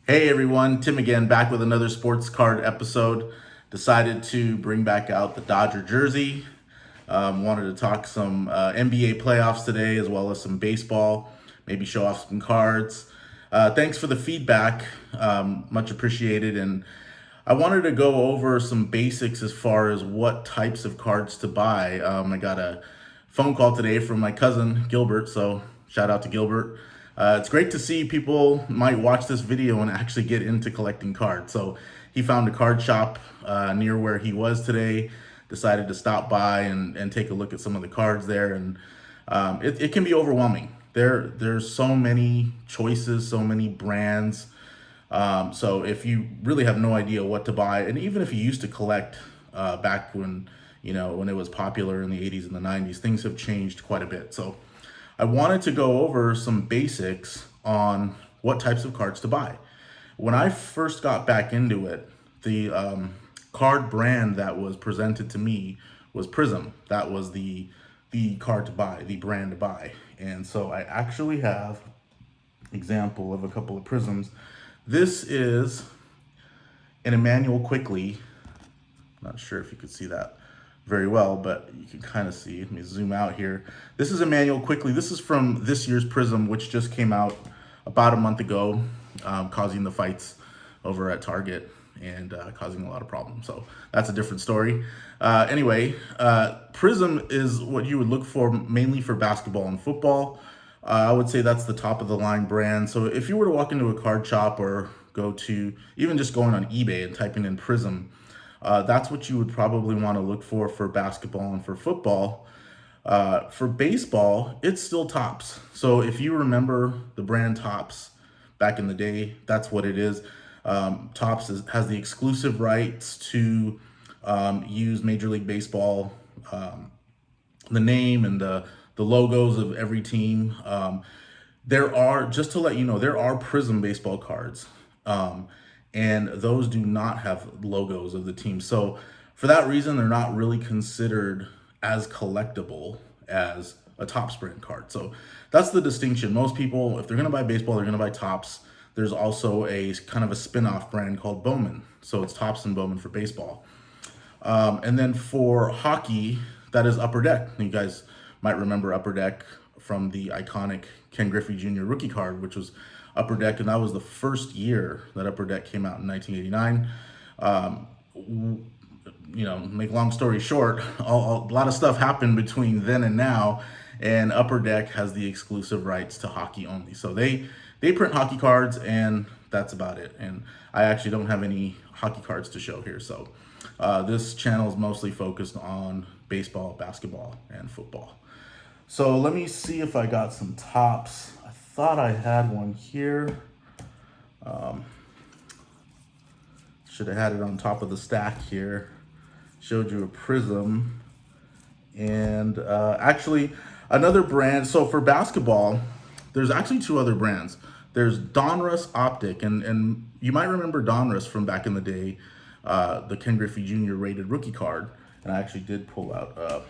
Hey everyone, Tim again, back with another sports card episode. Decided to bring back out the Dodger jersey. Wanted to talk some NBA playoffs today, as well as some baseball, maybe show off some cards. Thanks for the feedback, much appreciated. And I wanted to go over some basics as far as what types of cards to buy. I got a phone call today from my cousin Gilbert, so shout out to Gilbert. It's great to see people might watch this video and actually get into collecting cards. So he found a card shop near where he was today, decided to stop by and take a look at some of the cards there. And it can be overwhelming. There's so many choices, so many brands. So if you really have no idea what to buy, and even if you used to collect back when it was popular in the 80s and the 90s, things have changed quite a bit. So I wanted to go over some basics on what types of cards to buy. When I first got back into it, the card brand that was presented to me was Prism. That was the card to buy, the brand to buy. And so I actually have example of a couple of Prisms. This is an Emmanuel Quickly. Not sure if you could see that very well, but you can kind of see. Let me zoom out here. This is Emmanuel Quickly. This is from this year's Prism, which just came out about a month ago, causing the fights over at Target and causing a lot of problems. So that's a different story. Anyway, Prism is what you would look for mainly for basketball and football. I would say that's the top of the line brand. So if you were to walk into a card shop or go to even just going on eBay and typing in Prism, that's what you would probably want to look for basketball and for football. For baseball, it's still Topps. So if you remember the brand Topps back in the day, that's what it is. Topps has the exclusive rights to use Major League Baseball, the name and the logos of every team. There are, just to let you know, there are Prism baseball cards. And those do not have logos of the team. So for that reason, they're not really considered as collectible as a Topps brand card. So that's the distinction. Most people, if they're going to buy baseball, they're going to buy Topps. There's also a kind of a spin-off brand called Bowman. So it's Topps and Bowman for baseball. And then for hockey, that is Upper Deck. You guys might remember Upper Deck from the iconic Ken Griffey Jr. rookie card, which was Upper Deck, and that was the first year that Upper Deck came out in 1989. Make long story short, a lot of stuff happened between then and now, and Upper Deck has the exclusive rights to hockey only. So they print hockey cards, and that's about it. And I actually don't have any hockey cards to show here. So this channel is mostly focused on baseball, basketball, and football. So let me see if I got some Topps. I thought I had one here. Should have had it on top of the stack here. Showed you a Prism. And actually another brand. So for basketball, there's actually two other brands. There's Donruss Optic, and you might remember Donruss from back in the day, the Ken Griffey Jr. rated rookie card. And I actually did pull out a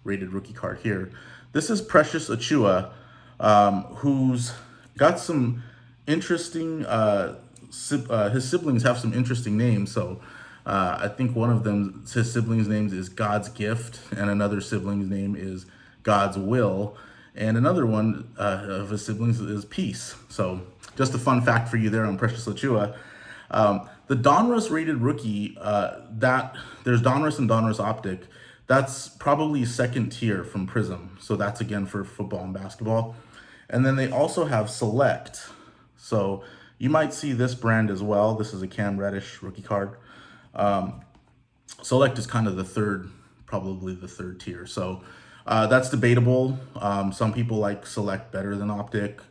rated rookie card here. This is Precious Achua, who's got some interesting, his siblings have some interesting names. So I think one of them, his siblings' names is God's Gift, and another sibling's name is God's Will, and another one of his siblings is Peace. So just a fun fact for you there on Precious Achua. The Donruss rated rookie, there's Donruss and Donruss Optic. That's probably second tier from Prism. So that's again for football and basketball. And then they also have Select. So you might see this brand as well. This is a Cam Reddish rookie card. Select is kind of probably the third tier. So that's debatable. Some people like Select better than Optic.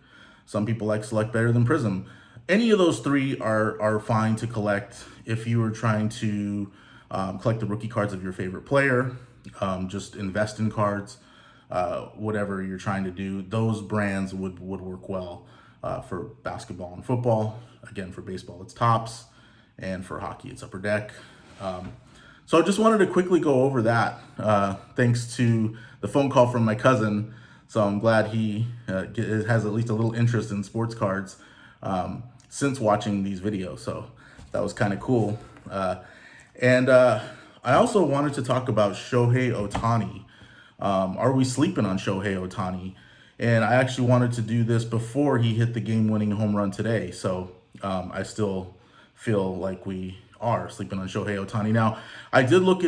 Some people like Select better than Prism. Any of those three are fine to collect if you were trying to collect the rookie cards of your favorite player, just invest in cards, whatever you're trying to do. Those brands would work well for basketball and football. Again, for baseball, it's Topps, and for hockey, it's Upper Deck. So I just wanted to quickly go over that, thanks to the phone call from my cousin. So I'm glad he has at least a little interest in sports cards. since watching these videos. So that was kind of cool. And I also wanted to talk about Shohei Ohtani. Are we sleeping on Shohei Ohtani? And I actually wanted to do this before he hit the game-winning home run today. So I still feel like we are sleeping on Shohei Ohtani. Now, I did look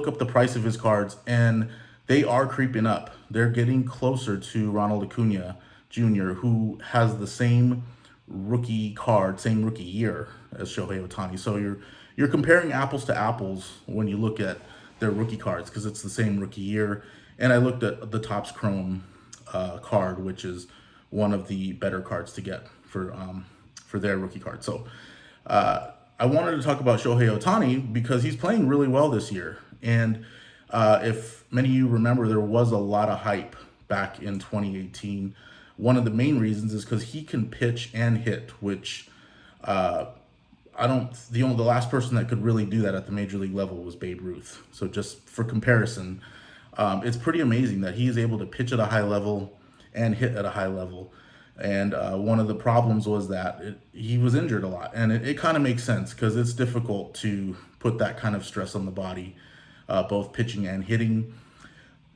up the price of his cards, and they are creeping up. They're getting closer to Ronald Acuna Jr., who has the same rookie card, same rookie year as Shohei Ohtani. So you're comparing apples to apples when you look at their rookie cards, because it's the same rookie year. And I looked at the Topps Chrome card, which is one of the better cards to get for their rookie card. So I wanted to talk about Shohei Ohtani because he's playing really well this year. And if many of you remember, there was a lot of hype back in 2018. One of the main reasons is because he can pitch and hit, which the last person that could really do that at the major league level was Babe Ruth. So just for comparison, it's pretty amazing that he is able to pitch at a high level and hit at a high level. And one of the problems was that he was injured a lot. And it kind of makes sense because it's difficult to put that kind of stress on the body, both pitching and hitting.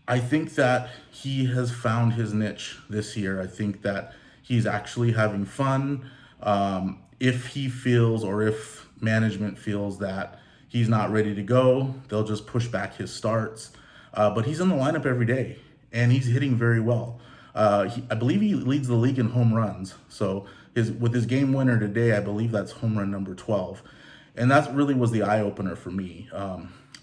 I think that he has found his niche this year. I think that he's actually having fun. If he feels, or if management feels that he's not ready to go, they'll just push back his starts. But he's in the lineup every day, and he's hitting very well. I believe he leads the league in home runs. So with his game winner today, I believe that's home run number 12. And that really was the eye-opener for me.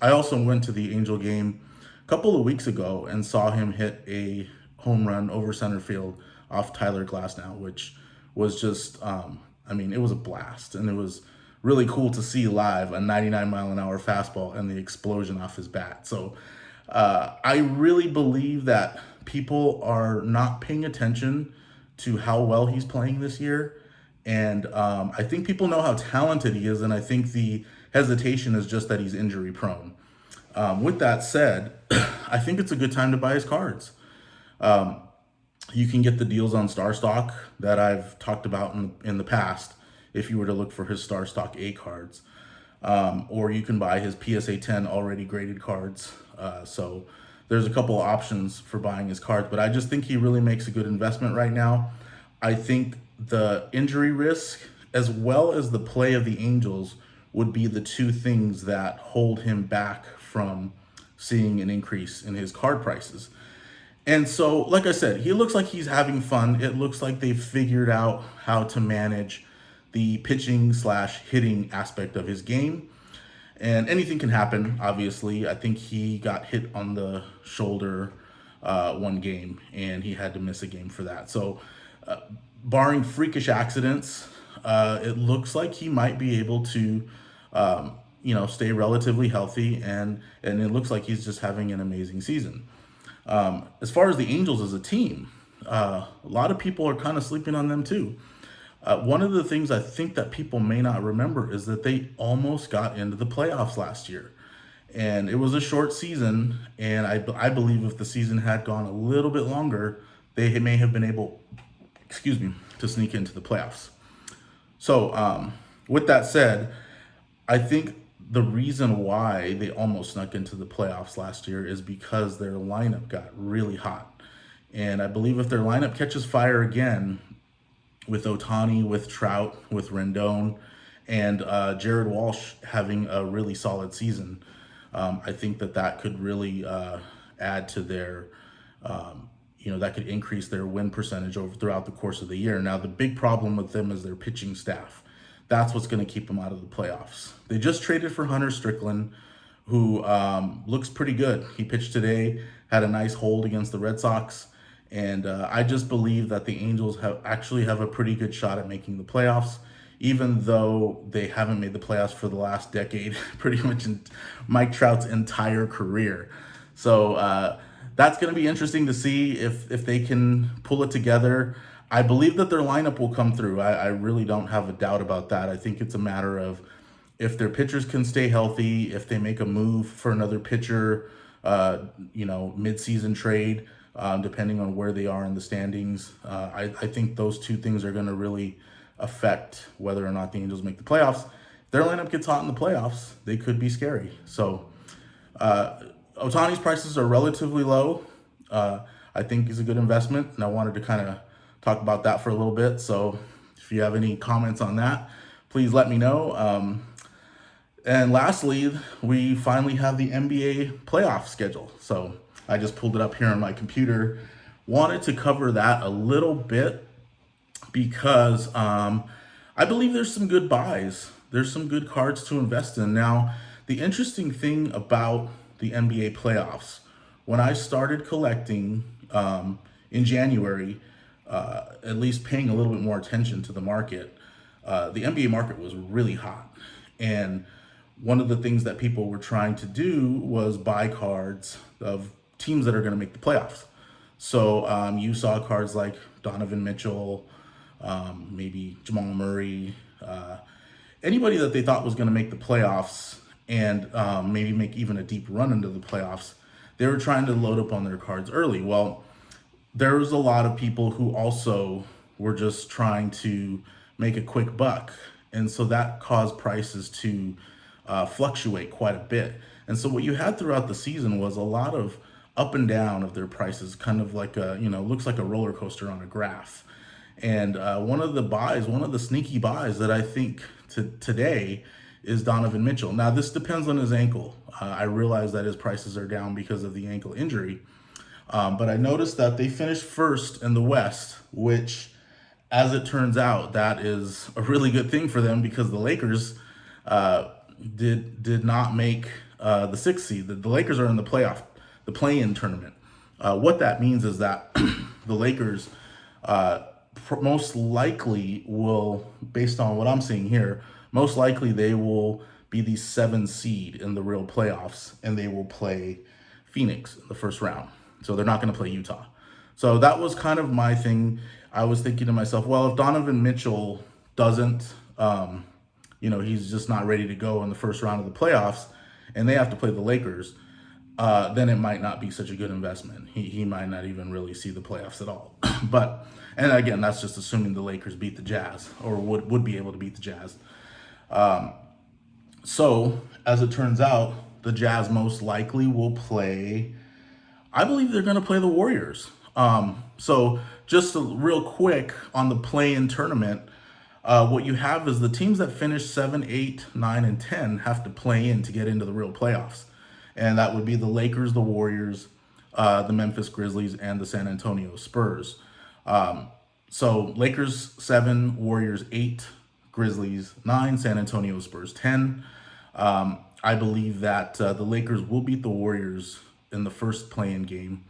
I also went to the Angel game a couple of weeks ago and saw him hit a home run over center field off Tyler Glasnow, which was just, it was a blast. And it was really cool to see live a 99-mile-an-hour fastball and the explosion off his bat. So I really believe that people are not paying attention to how well he's playing this year. And I think people know how talented he is, and I think the hesitation is just that he's injury prone. With that said, I think it's a good time to buy his cards. You can get the deals on Star Stock that I've talked about in the past if you were to look for his Star Stock A cards. Or you can buy his PSA 10 already graded cards. So there's a couple of options for buying his cards, but I just think he really makes a good investment right now. I think the injury risk as well as the play of the Angels would be the two things that hold him back from seeing an increase in his card prices. And so, like I said, he looks like he's having fun. It looks like they've figured out how to manage the pitching/hitting aspect of his game. And anything can happen, obviously. I think he got hit on the shoulder one game, and he had to miss a game for that. So, barring freakish accidents, it looks like he might be able to, stay relatively healthy, and it looks like he's just having an amazing season. As far as the Angels as a team, a lot of people are kind of sleeping on them too. One of the things I think that people may not remember is that they almost got into the playoffs last year. And it was a short season, and I believe if the season had gone a little bit longer, they may have been able, to sneak into the playoffs. So with that said, I think the reason why they almost snuck into the playoffs last year is because their lineup got really hot. And I believe if their lineup catches fire again, with Ohtani, with Trout, with Rendon, and Jared Walsh having a really solid season, I think that could really add to their, that could increase their win percentage throughout the course of the year. Now, the big problem with them is their pitching staff. That's what's going to keep them out of the playoffs. They just traded for Hunter Strickland, who looks pretty good. He pitched today, had a nice hold against the Red Sox. And I just believe that the Angels have a pretty good shot at making the playoffs, even though they haven't made the playoffs for the last decade, pretty much in Mike Trout's entire career. So that's going to be interesting to see if they can pull it together. I believe that their lineup will come through. I really don't have a doubt about that. I think it's a matter of if their pitchers can stay healthy, if they make a move for another pitcher, mid-season trade, depending on where they are in the standings. I think those two things are going to really affect whether or not the Angels make the playoffs. If their lineup gets hot in the playoffs, they could be scary. So Ohtani's prices are relatively low. I think he's a good investment, and I wanted to kind of talk about that for a little bit. So if you have any comments on that, please let me know. And lastly, we finally have the NBA playoff schedule. So I just pulled it up here on my computer. Wanted to cover that a little bit because I believe there's some good buys. There's some good cards to invest in. Now, the interesting thing about the NBA playoffs, when I started collecting in January, at least paying a little bit more attention to the market, the NBA market was really hot. And one of the things that people were trying to do was buy cards of teams that are going to make the playoffs. So you saw cards like Donovan Mitchell, maybe Jamal Murray, anybody that they thought was going to make the playoffs and maybe make even a deep run into the playoffs. They were trying to load up on their cards early. Well, there was a lot of people who also were just trying to make a quick buck. And so that caused prices to fluctuate quite a bit. And so what you had throughout the season was a lot of up and down of their prices, kind of like looks like a roller coaster on a graph. And one of the sneaky buys that I think today is Donovan Mitchell. Now, this depends on his ankle. I realize that his prices are down because of the ankle injury. But I noticed that they finished first in the West, which, as it turns out, that is a really good thing for them because the Lakers did not make the 6th seed. The Lakers are in the play-in tournament. What that means is that the Lakers most likely will, based on what I'm seeing here, most likely they will be the 7 seed in the real playoffs, and they will play Phoenix in the first round. So they're not going to play Utah. So that was kind of my thing. I was thinking to myself, well, if Donovan Mitchell doesn't, he's just not ready to go in the first round of the playoffs, and they have to play the Lakers, then it might not be such a good investment. He might not even really see the playoffs at all. And again, that's just assuming the Lakers beat the Jazz, or would be able to beat the Jazz. So as it turns out, the Jazz most likely will play, I believe they're going to play the Warriors. So just real quick on the play-in tournament, what you have is the teams that finish 7, 8, 9, and 10 have to play in to get into the real playoffs. And that would be the Lakers, the Warriors, the Memphis Grizzlies, and the San Antonio Spurs. So Lakers 7, Warriors 8, Grizzlies 9, San Antonio Spurs 10. I believe that the Lakers will beat the Warriors in the first play-in game.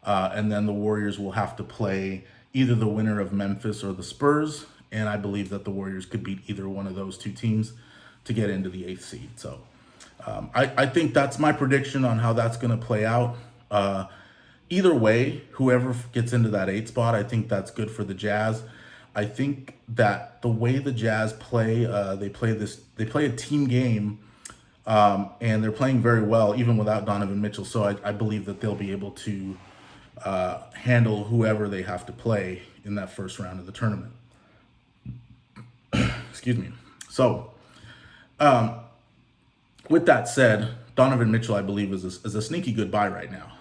And then the Warriors will have to play either the winner of Memphis or the Spurs. And I believe that the Warriors could beat either one of those two teams to get into the 8th seed. So I think that's my prediction on how that's going to play out. Either way, whoever gets into that 8th spot, I think that's good for the Jazz. I think that the way the Jazz play, they play a team game, and they're playing very well, even without Donovan Mitchell. So I believe that they'll be able to handle whoever they have to play in that first round of the tournament. Excuse me. So, with that said, Donovan Mitchell, I believe, is a sneaky good buy right now.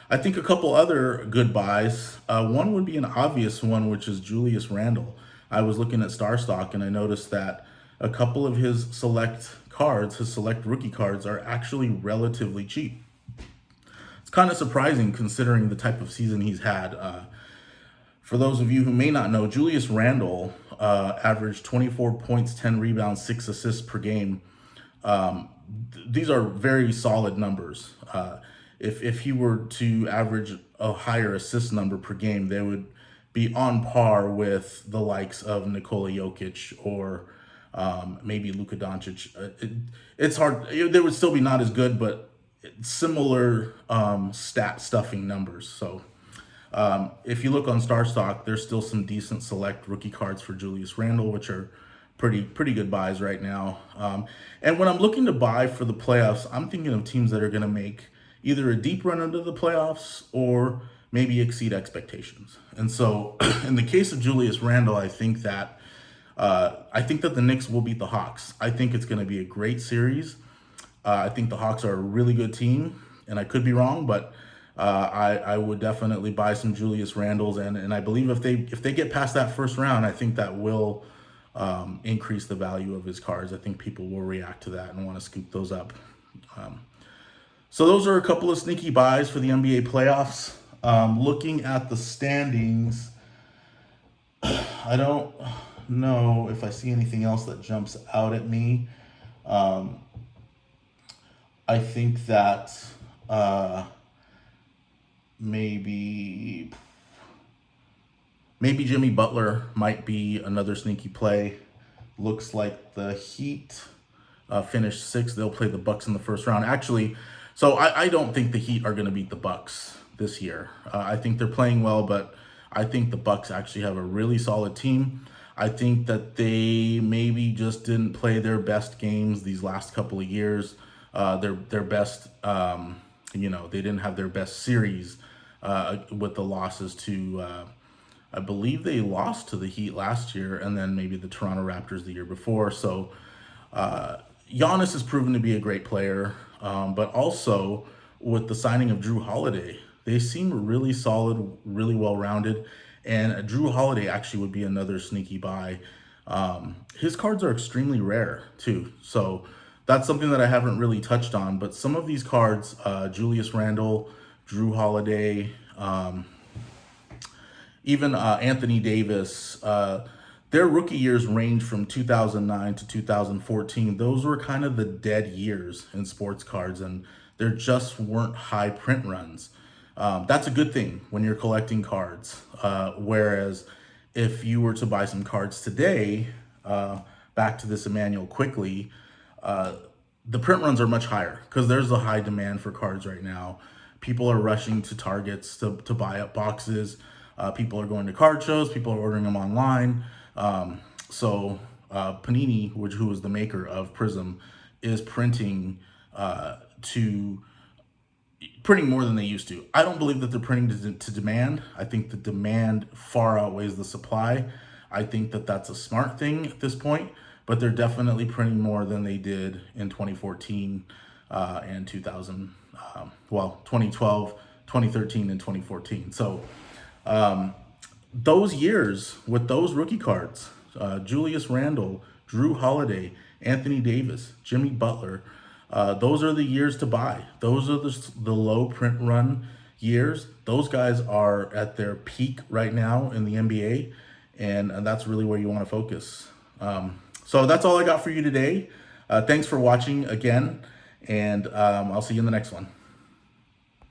I think a couple other good buys. One would be an obvious one, which is Julius Randle. I was looking at Star Stock, and I noticed that a couple of his select rookie cards, are actually relatively cheap. It's kind of surprising considering the type of season he's had. For those of you who may not know, Julius Randle averaged 24 points, 10 rebounds, 6 assists per game. These are very solid numbers. If he were to average a higher assist number per game, they would be on par with the likes of Nikola Jokic or maybe Luka Doncic. It's hard. They would still be not as good, but similar stat stuffing numbers. So if you look on Star Stock, there's still some decent select rookie cards for Julius Randle, which are pretty good buys right now. And when I'm looking to buy for the playoffs, I'm thinking of teams that are going to make either a deep run into the playoffs or maybe exceed expectations. And so in the case of Julius Randle, I think that I think that the Knicks will beat the Hawks. I think it's going to be a great series. I think the Hawks are a really good team, and I could be wrong, but I would definitely buy some Julius Randles, and I believe if they get past that first round, I think that will increase the value of his cards. I think people will react to that and want to scoop those up. So those are a couple of sneaky buys for the NBA playoffs. Looking at the standings, I don't know if I see anything else that jumps out at me. I think that maybe Jimmy Butler might be another sneaky play. Looks like the Heat finished sixth. They'll play the Bucks in the first round. Actually, so I don't think the Heat are going to beat the Bucks this year. I think they're playing well, but I think the Bucks actually have a really solid team. I think that they maybe just didn't play their best games these last couple of years. Their best, they didn't have their best series with the losses to, I believe they lost to the Heat last year, and then maybe the Toronto Raptors the year before. So Giannis has proven to be a great player, but also with the signing of Drew Holiday, they seem really solid, really well-rounded, and Drew Holiday actually would be another sneaky buy. His cards are extremely rare too, so that's something that I haven't really touched on. But some of these cards, Julius Randle, Drew Holiday, even Anthony Davis, their rookie years range from 2009 to 2014. Those were kind of the dead years in sports cards, and there just weren't high print runs. That's a good thing when you're collecting cards. Whereas if you were to buy some cards today, back to this Emmanuel quickly, the print runs are much higher because there's a high demand for cards right now. People are rushing to Targets to buy up boxes. People are going to card shows. People are ordering them online. So Panini, who is the maker of Prism, is printing more than they used to. I don't believe that they're printing to demand. I think the demand far outweighs the supply. I think that that's a smart thing at this point, but they're definitely printing more than they did in 2014 and 2012, 2013, and 2014. So those years with those rookie cards, Julius Randle, Drew Holiday, Anthony Davis, Jimmy Butler, those are the years to buy. Those are the low print run years. Those guys are at their peak right now in the NBA, and that's really where you want to focus. So that's all I got for you today. Thanks for watching again, and I'll see you in the next one.